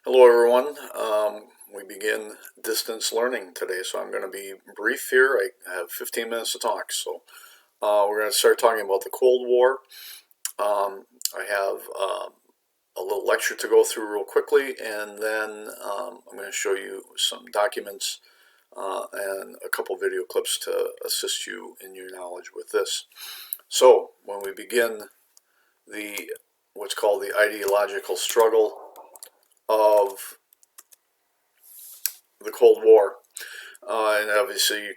Hello everyone. We begin distance learning today, so I'm going to be brief here. I have 15 minutes to talk, so we're going to start talking about the Cold War. I have a little lecture to go through real quickly, and then I'm going to show you some documents and a couple video clips to assist you in your knowledge with this. So when we begin what's called the ideological struggle of the Cold War. And obviously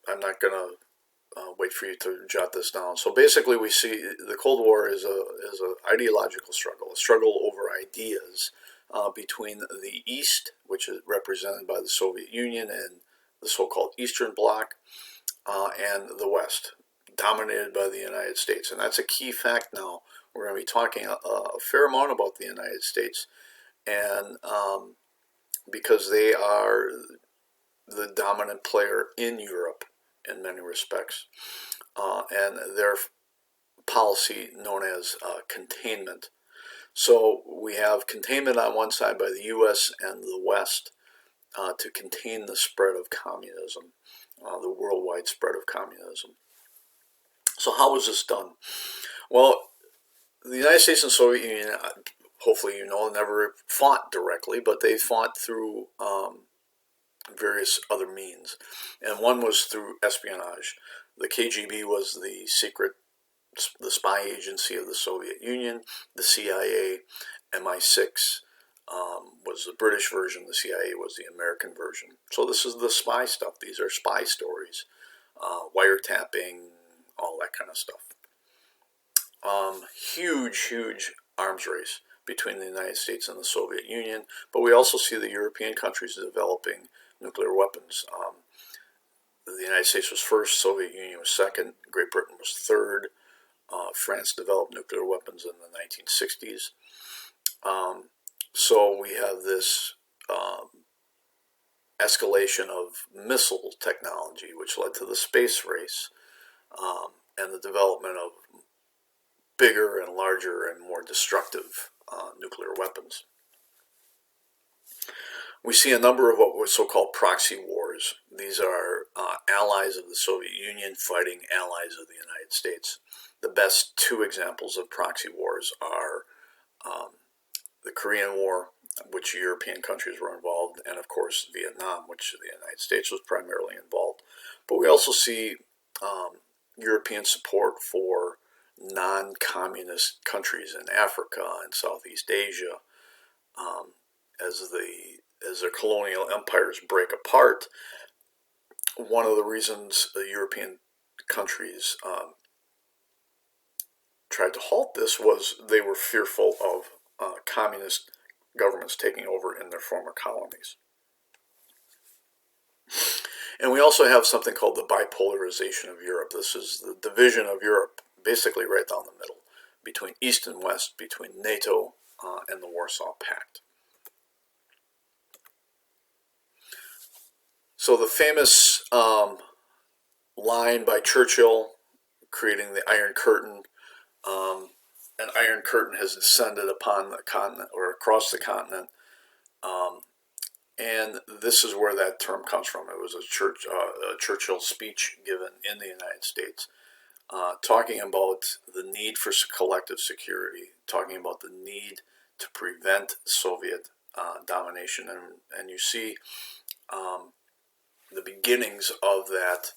I'm not going to wait for you to jot this down. So basically we see the Cold War is a ideological struggle, a struggle over ideas between the East, which is represented by the Soviet Union and the so-called Eastern Bloc, and the West, dominated by the United States. And that's a key fact now. We're going to be talking a fair amount about the United States, and because they are the dominant player in Europe in many respects, and their policy known as containment. So we have containment on one side by the U.S. and the West to contain the spread of communism, the worldwide spread of communism. So how was this done? Well, the United States and Soviet Union, hopefully you know, never fought directly, but they fought through various other means, and one was through espionage. The KGB was the spy agency of the Soviet Union. The CIA, MI6 was the British version. The CIA was the American version. So this is the spy stuff. These are spy stories, wiretapping, all that kind of stuff. Huge arms race between the United States and the Soviet Union, but we also see the European countries developing nuclear weapons. The United States was first, Soviet Union was second, Great Britain was third. France developed nuclear weapons in the 1960s. So we have this escalation of missile technology, which led to the space race and the development of bigger and larger and more destructive nuclear weapons. We see a number of what were so-called proxy wars. These are allies of the Soviet Union fighting allies of the United States. The best two examples of proxy wars are the Korean War, which European countries were involved, and of course Vietnam, which the United States was primarily involved. But we also see European support for non-communist countries in Africa and Southeast Asia as their colonial empires break apart. One of the reasons the European countries tried to halt this was they were fearful of communist governments taking over in their former colonies. And we also have something called the bipolarization of Europe. This is the division of Europe, basically right down the middle, between East and West, between NATO and the Warsaw Pact. So the famous line by Churchill creating the Iron Curtain, an Iron Curtain has descended upon the continent or across the continent, and this is where that term comes from. It was a Churchill speech given in the United States, talking about the need for collective security, talking about the need to prevent Soviet domination, and you see the beginnings of that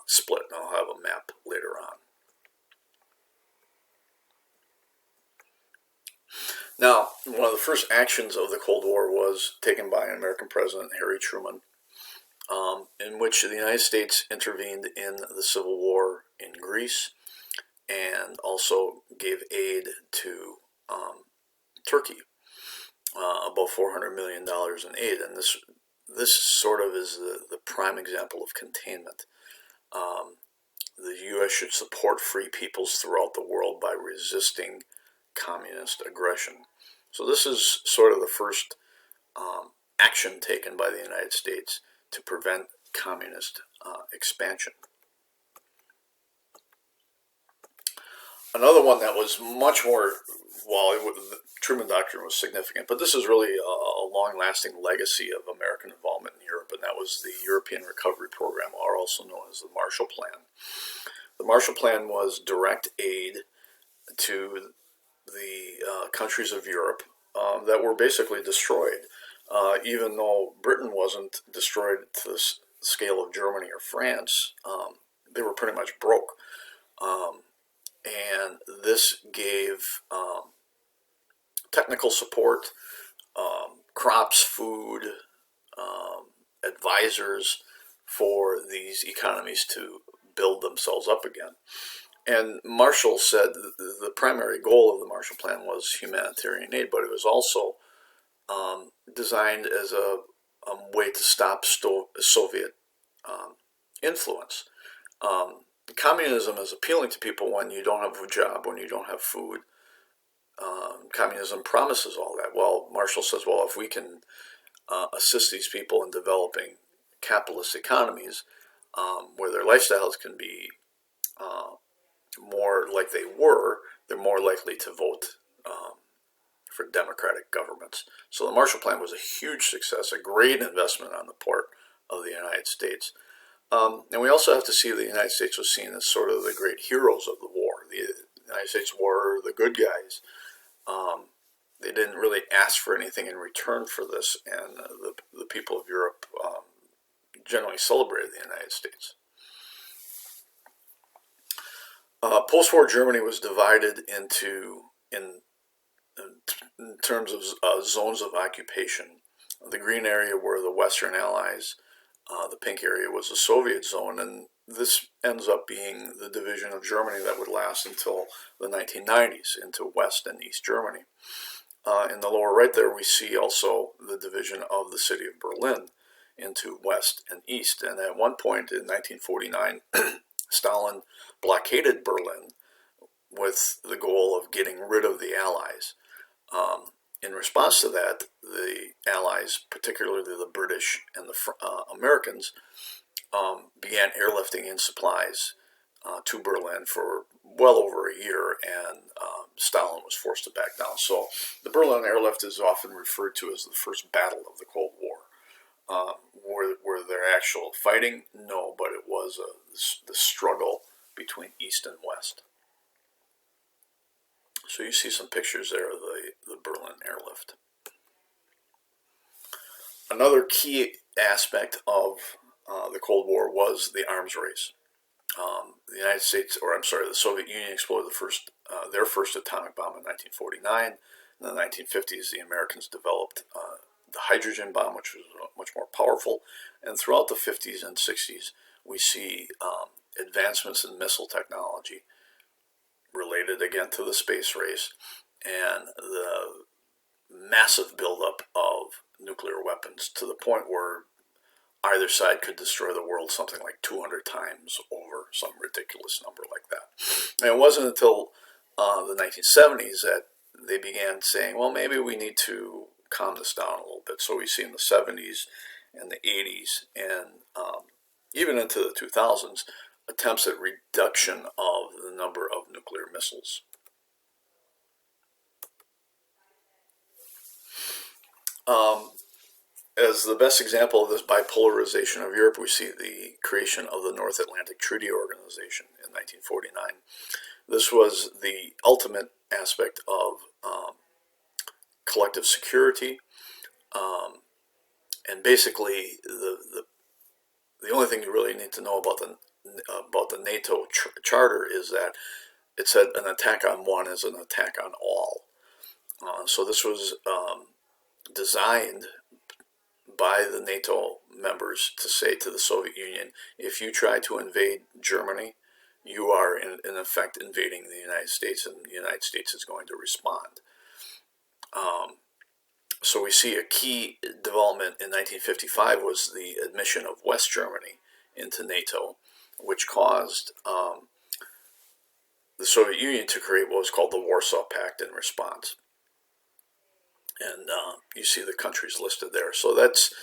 split. And I'll have a map later on. Now, one of the first actions of the Cold War was taken by American President Harry Truman, in which the United States intervened in the Civil War in Greece and also gave aid to Turkey, about $400 million in aid. And this sort of is the prime example of containment. The U.S. should support free peoples throughout the world by resisting communist aggression. So this is sort of the first action taken by the United States to prevent communist expansion. Another one that was much more the Truman Doctrine was significant, but this is really a long-lasting legacy of American involvement in Europe, and that was the European Recovery Program, or also known as the Marshall Plan. The Marshall Plan was direct aid to the countries of Europe that were basically destroyed, even though Britain wasn't destroyed to the scale of Germany or France. They were pretty much broke. And this gave technical support, crops, food, advisors for these economies to build themselves up again. And Marshall said the primary goal of the Marshall Plan was humanitarian aid, but it was also designed as a way to stop Soviet influence. Communism is appealing to people when you don't have a job, when you don't have food. Communism promises all that. Well, Marshall says, well, if we can assist these people in developing capitalist economies where their lifestyles can be more like they were, they're more likely to vote for democratic governments. So the Marshall Plan was a huge success, a great investment on the part of the United States. And we also have to see the United States was seen as sort of the great heroes of the war. The United States were the good guys. They didn't really ask for anything in return for this, and the people of Europe generally celebrated the United States. Post-war Germany was divided into, in terms of zones of occupation. The green area were the Western Allies. The pink area was the Soviet zone, and this ends up being the division of Germany that would last until the 1990s into West and East Germany. In the lower right there, we see also the division of the city of Berlin into West and East. And at one point in 1949, Stalin blockaded Berlin with the goal of getting rid of the Allies. In response to that, the Allies, particularly the British and the Americans, began airlifting in supplies to Berlin for well over a year, and Stalin was forced to back down. So the Berlin airlift is often referred to as the first battle of the Cold War. Were there actual fighting? No, but it was the struggle between East and West. So you see some pictures there of the Berlin airlift. Another key aspect of the Cold War was the arms race. The United States, the Soviet Union exploded their first atomic bomb in 1949. In the 1950s, the Americans developed the hydrogen bomb, which was much more powerful. And throughout the 50s and 60s, we see advancements in missile technology related again to the space race and the massive buildup of nuclear weapons to the point where either side could destroy the world something like 200 times over, some ridiculous number like that. And it wasn't until the 1970s that they began saying, well, maybe we need to calm this down a little bit. So we see in the 70s and the 80s and even into the 2000s, attempts at reduction of the number of nuclear missiles. As the best example of this bipolarization of Europe, we see the creation of the North Atlantic Treaty Organization in 1949. This was the ultimate aspect of collective security, and basically the only thing you really need to know about the NATO charter is that it said an attack on one is an attack on all. So this was designed by the NATO members to say to the Soviet Union, if you try to invade Germany, you are in effect invading the United States, and the United States is going to respond. So we see a key development in 1955 was the admission of West Germany into NATO, which caused the Soviet Union to create what was called the Warsaw Pact in response. And you see the countries listed there. So that's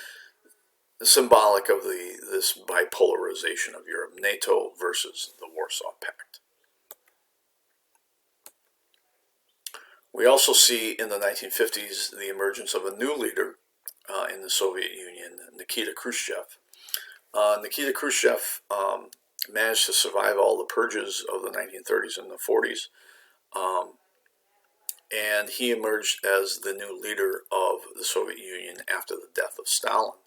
symbolic of this bipolarization of Europe, NATO versus the Warsaw Pact. We also see in the 1950s the emergence of a new leader in the Soviet Union, Nikita Khrushchev. Nikita Khrushchev managed to survive all the purges of the 1930s and the 40s, and he emerged as the new leader of the Soviet Union after the death of Stalin.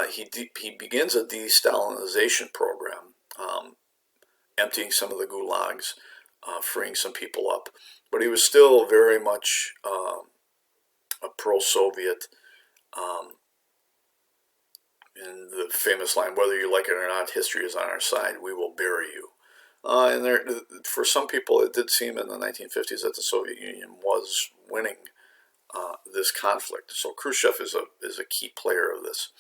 He begins a de-Stalinization program, emptying some of the gulags, freeing some people up, but he was still very much a pro-Soviet. In the famous line, "Whether you like it or not, history is on our side. We will bury you." And there, for some people, it did seem in the 1950s that the Soviet Union was winning this conflict. So Khrushchev is a key player of this.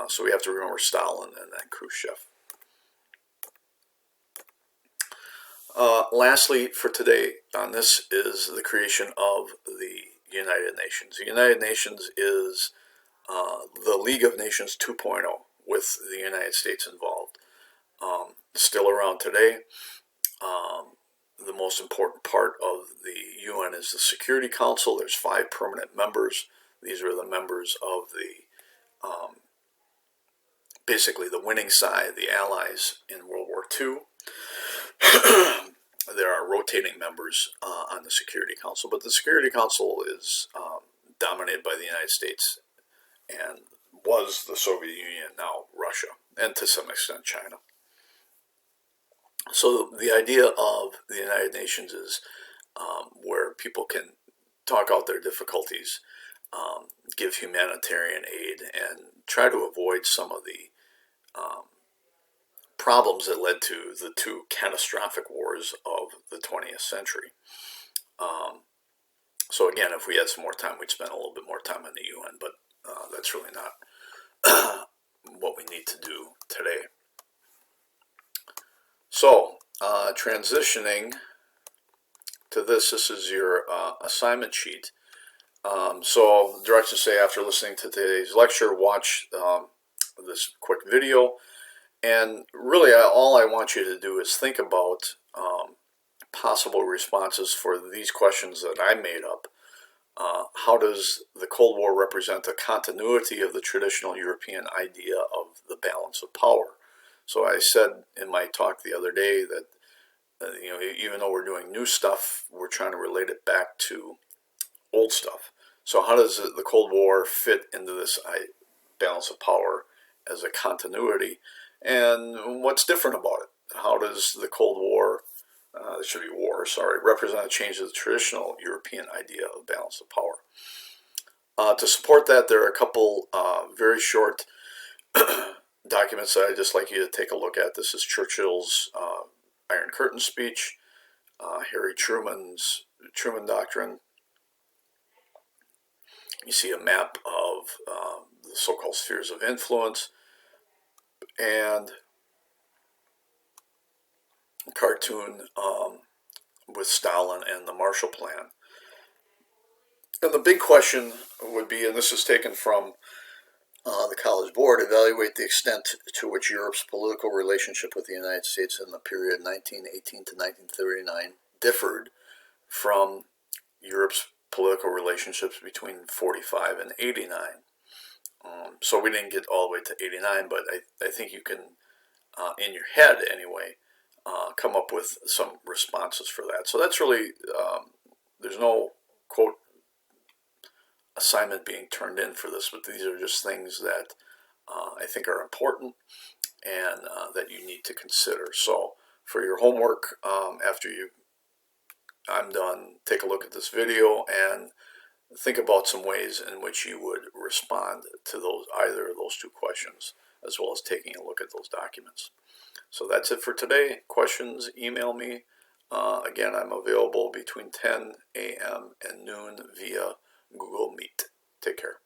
So we have to remember Stalin and then Khrushchev. Lastly, for today on this is the creation of the United Nations. The United Nations is the League of Nations 2.0 with the United States involved. Still around today. The most important part of the UN is the Security Council. There's 5 permanent members. These are the members of the basically the winning side, the Allies in World War II. There are rotating members on the Security Council, but the Security Council is dominated by the United States and was the Soviet Union, now Russia, and to some extent China. So the idea of the United Nations is where people can talk out their difficulties, give humanitarian aid, and try to avoid some of the problems that led to the 2 catastrophic wars of the 20th century. So again, if we had some more time, we'd spend a little bit more time in the UN, but that's really not what we need to do today. So, transitioning to this is your assignment sheet. So directions say, after listening to today's lecture, watch this quick video. And really, all I want you to do is think about possible responses for these questions that I made up. How does the Cold War represent the continuity of the traditional European idea of the balance of power? So I said in my talk the other day that even though we're doing new stuff, we're trying to relate it back to old stuff. So how does the Cold War fit into this balance of power as a continuity? And what's different about it? How does the Cold War, it should be war, sorry, represent a change of the traditional European idea of balance of power? To support that, there are a couple very short documents that I'd just like you to take a look at. This is Churchill's Iron Curtain speech, Harry Truman's Truman Doctrine. You see a map of the so-called spheres of influence, and a cartoon with Stalin and the Marshall Plan. And the big question would be, and this is taken from the College Board, evaluate the extent to which Europe's political relationship with the United States in the period 1918 to 1939 differed from Europe's political relationships between 45 and 89. So we didn't get all the way to 89, but I think you can, in your head anyway, come up with some responses for that. So that's really, there's no, quote, assignment being turned in for this, but these are just things that I think are important and that you need to consider. So for your homework, after I'm done, take a look at this video and think about some ways in which you would respond to either of those 2 questions, as well as taking a look at those documents. So that's it for today. Questions, email me. Again, I'm available between 10 a.m. and noon via Google Meet. Take care.